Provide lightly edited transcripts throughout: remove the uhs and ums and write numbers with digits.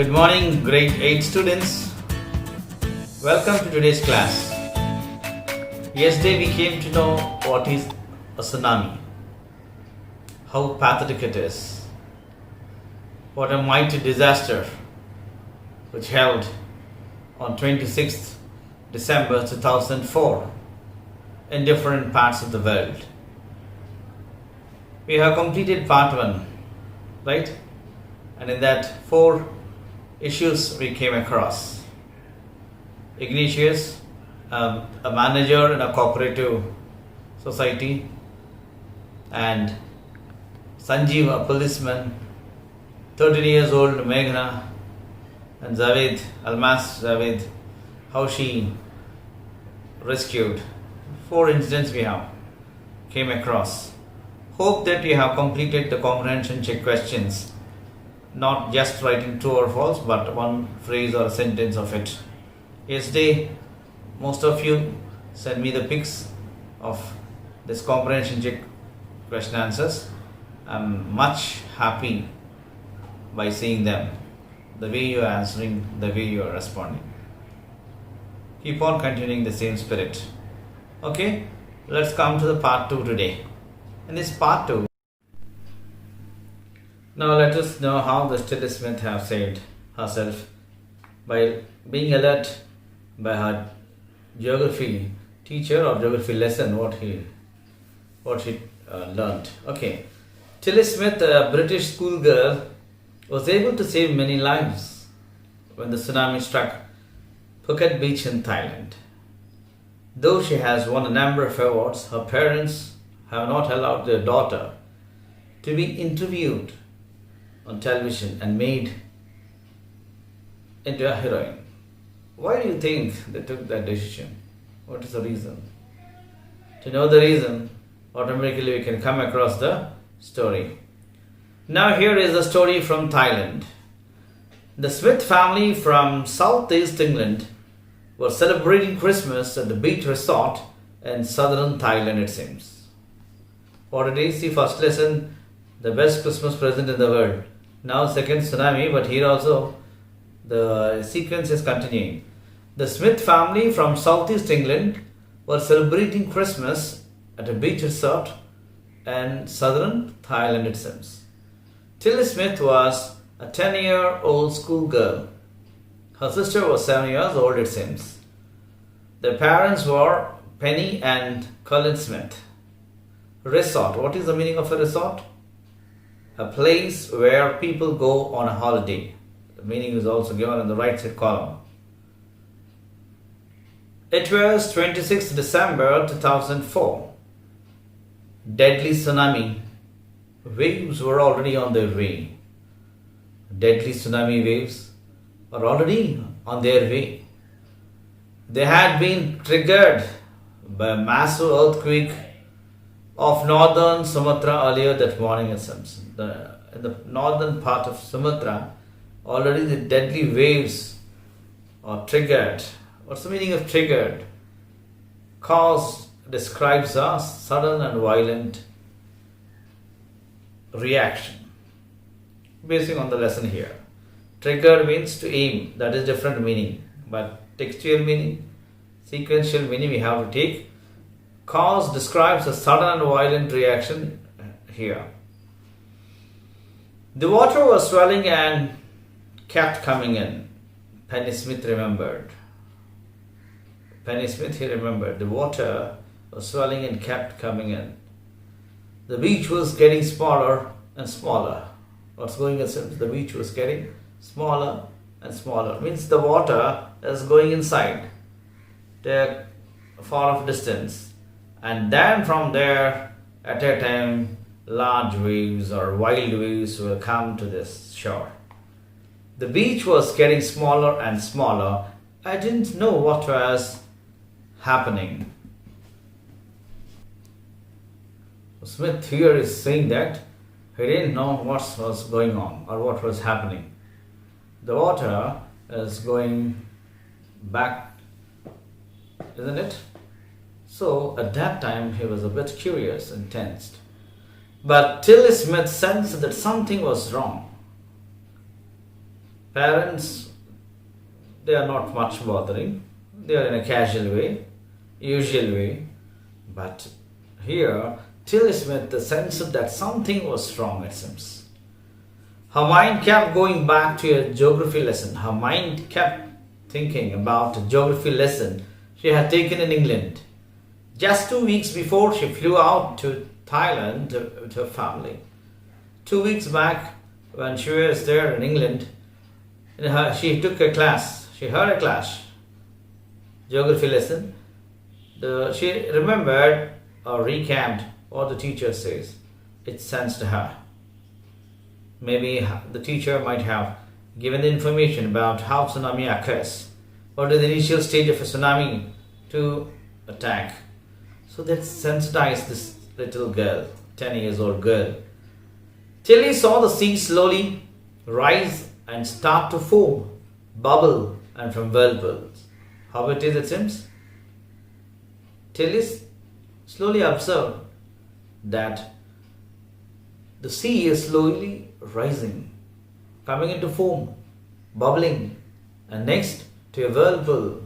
Good morning, grade 8 students. Welcome to today's class. Yesterday we came to know what is a tsunami, how pathetic it is, what a mighty disaster which held on 26th December 2004 in different parts of the world. We have completed part 1, right? And in that 4 issues we came across. Ignatius, a manager in a cooperative society, and Sanjeev, a policeman, 13 years old Meghna, and Javed, Almas Javed, how she rescued. 4 incidents we have came across. Hope that you have completed the comprehension check questions, not just writing true or false, but one phrase or a sentence of it. Yesterday, most of you sent me the pics of this comprehension check question answers. I'm much happy by seeing them, the way you are answering, the way you are responding. Keep on continuing the same spirit. Okay, let's come to the part 2 today. In this part 2, now let us know how the Stella Smith have saved herself by being alert by her geography teacher or geography lesson, what she learned. Okay, Tilly Smith, a British schoolgirl, was able to save many lives when the tsunami struck Phuket Beach in Thailand. Though she has won a number of awards, her parents have not allowed their daughter to be interviewed on television and made into a heroine. Why do you think they took that decision? What is the reason? To know the reason, automatically we can come across the story. Now here is a story from Thailand. The Smith family from southeast England were celebrating Christmas at the beach resort in southern Thailand, it seems. What it is, the first lesson, the best Christmas present in the world. Now second, tsunami, but here also the sequence is continuing. The Smith family from southeast England were celebrating Christmas at a beach resort in southern Thailand, it seems. Tilly Smith was a 10-year-old schoolgirl. Her sister was 7 years old, it seems. Their parents were Penny and Colin Smith. Resort. What is the meaning of a resort? A place where people go on a holiday. The meaning is also given in the right side column. It was 26 December 2004. Deadly tsunami. Waves were already on their way. Deadly tsunami waves are already on their way. They had been triggered by a massive earthquake of northern Sumatra earlier that morning, it seems. In the northern part of Sumatra, already the deadly waves are triggered. What's the meaning of triggered? Cause describes a sudden and violent reaction. Basing on the lesson here. Triggered means to aim, that is different meaning. But textual meaning, sequential meaning we have to take. Cause describes a sudden and violent reaction here. The water was swelling and kept coming in. Penny Smith remembered. Penny Smith, he remembered. The water was swelling and kept coming in. The beach was getting smaller and smaller. What's going on? The beach was getting smaller and smaller. Means the water is going inside to a far off distance. And then from there, at a time, large waves or wild waves will come to this shore. The beach was getting smaller and smaller. I didn't know what was happening. Smith here is saying that he didn't know what was going on or what was happening. The water is going back, isn't it? So at that time he was a bit curious and tensed. But Tilly Smith sensed that something was wrong. Parents, they are not much bothering. They are in a casual way, usual way. But here, Tilly Smith sensed that something was wrong, it seems. Her mind kept going back to a geography lesson. Her mind kept thinking about a geography lesson she had taken in England. Just 2 weeks before, she flew out to Thailand with her family. 2 weeks back, when she was there in England, she took a class. She heard a class, geography lesson. She remembered or recapped what the teacher says. It sensed her. Maybe the teacher might have given the information about how tsunami occurs. What is the initial stage of a tsunami to attack? So that sensitized this little girl, 10 years old girl. Tilly saw the sea slowly rise and start to foam, bubble, and from whirlpools. How it is, it seems? Tilly slowly observed that the sea is slowly rising, coming into foam, bubbling, and next to a whirlpool.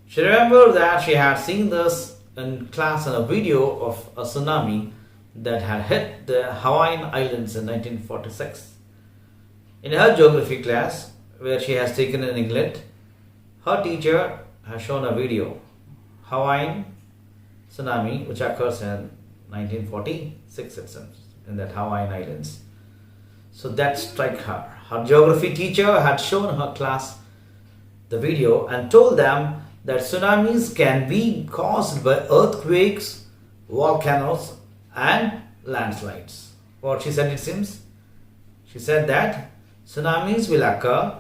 She remembered that she had seen this in class in a video of a tsunami that had hit the Hawaiian Islands in 1946. In her geography class, where she has taken in England, her teacher has shown a video, Hawaiian tsunami, which occurs in 1946 itself, in that Hawaiian Islands. So that struck her. Her geography teacher had shown her class the video and told them that tsunamis can be caused by earthquakes, volcanoes, and landslides. What she said, it seems? She said that tsunamis will occur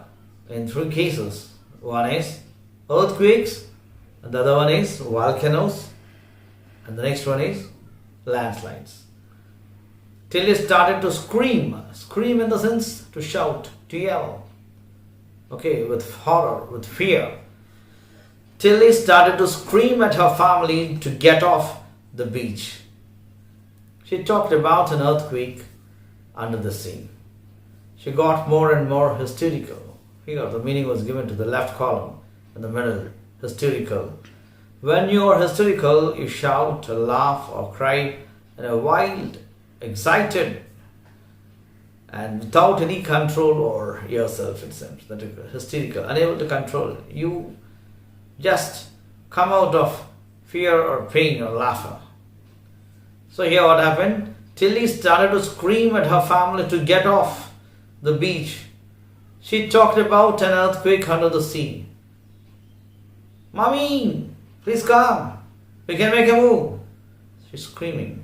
in 3 cases. One is earthquakes, and the other one is volcanoes, and the next one is landslides. Tilly started to scream in the sense to shout, to yell. Okay, with horror, with fear. Tilly started to scream at her family to get off the beach. She talked about an earthquake under the sea. She got more and more hysterical. Here, the meaning was given to the left column in the middle, hysterical. When you are hysterical, you shout, or laugh, or cry in a wild, excited, and without any control over yourself, it seems. That is hysterical, unable to control. You just come out of fear or pain or laughter. So here what happened? Tilly started to scream at her family to get off the beach. She talked about an earthquake under the sea. Mommy, please come. We can make a move. She's screaming.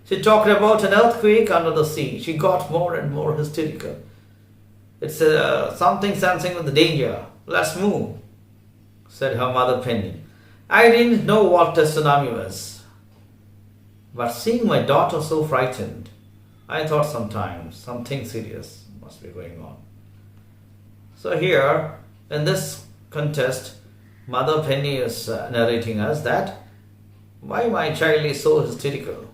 She talked about an earthquake under the sea. She got more and more hysterical. It's something sensing with the danger. Let's move, said her mother Penny. I didn't know what a tsunami was. But seeing my daughter so frightened, I thought sometimes something serious must be going on. So here, in this contest, Mother Penny is narrating us that why my child is so hysterical,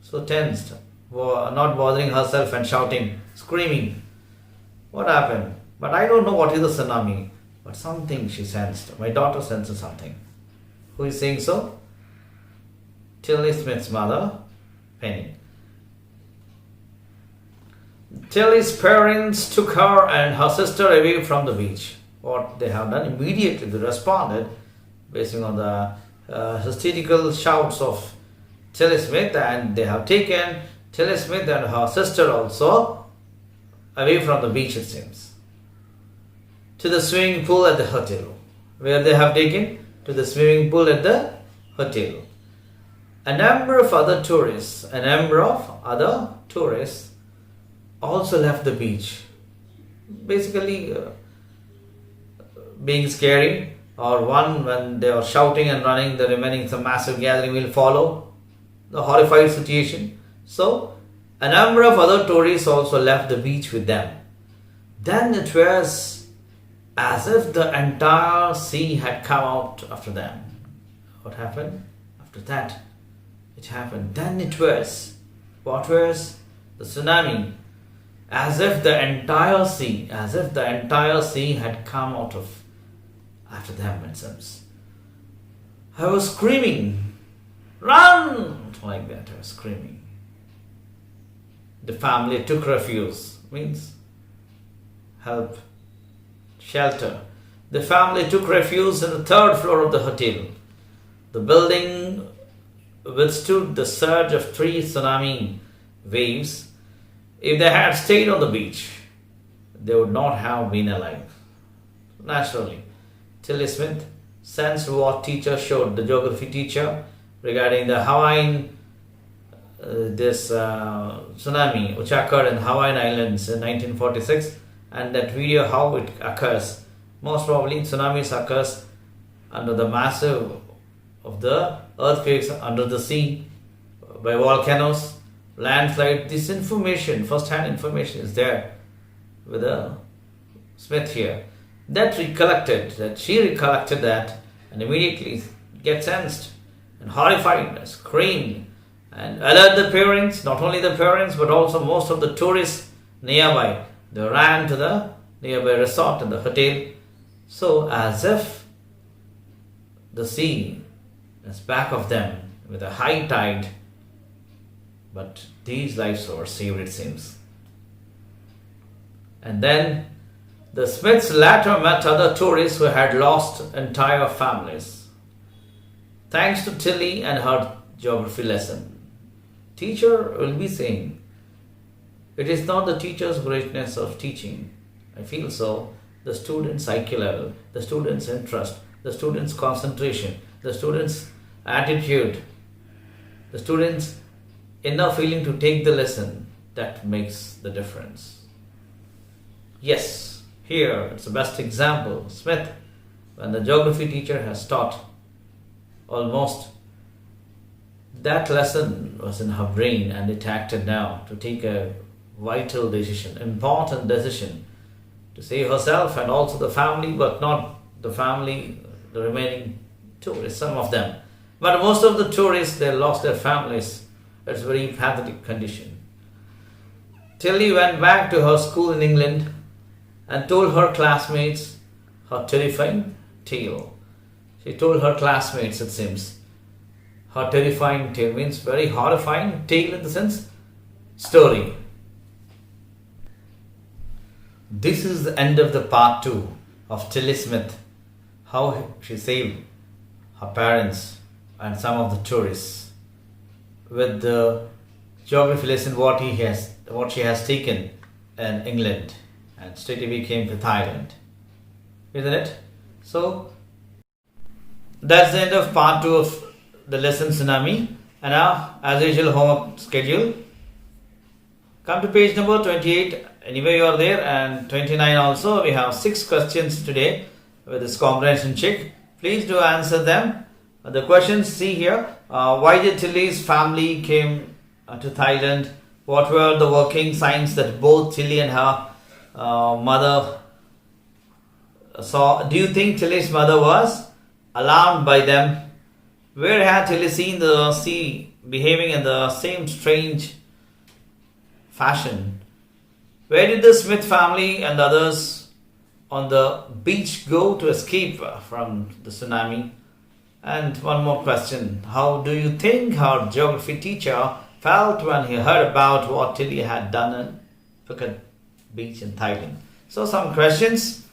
so tensed, not bothering herself and shouting, screaming. What happened? But I don't know what is a tsunami. But something she sensed. My daughter senses something. Who is saying so? Tilly Smith's mother, Penny. Tilly's parents took her and her sister away from the beach. What they have done, immediately they responded based on the hysterical shouts of Tilly Smith, and they have taken Tilly Smith and her sister also away from the beach, it seems, to the swimming pool at the hotel. Where they have taken? To the swimming pool at the hotel. A number of other tourists also left the beach. Basically, being scary, or one, when they are shouting and running, the remaining some massive gathering will follow the horrified situation. So, a number of other tourists also left the beach with them. Then it was as if the entire sea had come out after them. What happened? After that, it happened. Then it was, what was? The tsunami. as if the entire sea had come out of after them, it seems. I was screaming, run! Like that, I was screaming. The family took refuge, means help, shelter. The family took refuge in the third floor of the hotel. The building withstood the surge of 3 tsunami waves. If they had stayed on the beach, they would not have been alive. Naturally, Tilly Smith sensed what teacher showed, the geography teacher, regarding the Hawaiian, tsunami which occurred in Hawaiian Islands in 1946, and that video how it occurs. Most probably tsunamis occurs under the massive of the earthquakes under the sea, by volcanoes, landslide. This information, first-hand information is there with Smith here. She recollected that, and immediately get sensed and horrified, screamed, and alert the parents, not only the parents, but also most of the tourists nearby. They ran to the nearby resort and the hotel. So as if the sea is back of them with a high tide, but these lives were saved, it seems. And then the Smiths later met other tourists who had lost entire families. Thanks to Tilly and her geography lesson. Teacher will be saying, it is not the teacher's greatness of teaching. I feel so. The student's IQ level, the student's interest, the student's concentration, the student's attitude, the student's inner feeling to take the lesson, that makes the difference. Yes, here it's the best example. Smith, when the geography teacher has taught almost, that lesson was in her brain and it acted now to take a vital decision, important decision, to save herself and also the family, but not the family, the remaining tourists, some of them. But most of the tourists, they lost their families. It's a very pathetic condition. Tilly went back to her school in England and told her classmates her terrifying tale. She told her classmates, it seems, her terrifying tale, means very horrifying tale in the sense, story. This is the end of the part 2 of Tilly Smith, how she saved her parents and some of the tourists with the geography lesson what she has taken in England, and straight away came to Thailand, isn't it? So that's the end of part 2 of the lesson Tsunami. And now, as usual, homework schedule. Come to page number 28. Anyway, you are there, and 29 also. We have 6 questions today with this comprehension check. Please do answer them. The questions, see here. Why did Tilly's family came to Thailand? What were the working signs that both Tilly and her mother saw? Do you think Tilly's mother was alarmed by them? Where had Tilly seen the sea behaving in the same strange fashion? Where did the Smith family and the others on the beach go to escape from the tsunami? And one more question. How do you think her geography teacher felt when he heard about what Tilly had done in Phuket beach in Thailand? So some questions.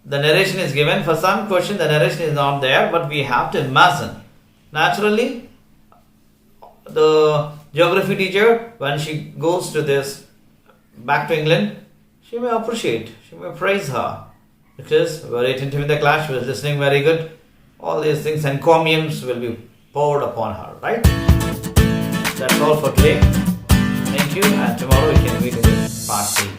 The narration is given. For some question the narration is not there, but we have to imagine. Naturally, the geography teacher, when she goes to this back to England, she may appreciate, she may praise her, because very attentive in the class, she was listening very good. All these things, encomiums will be poured upon her, right? That's all for today. Thank you, and tomorrow we can meet in part 3.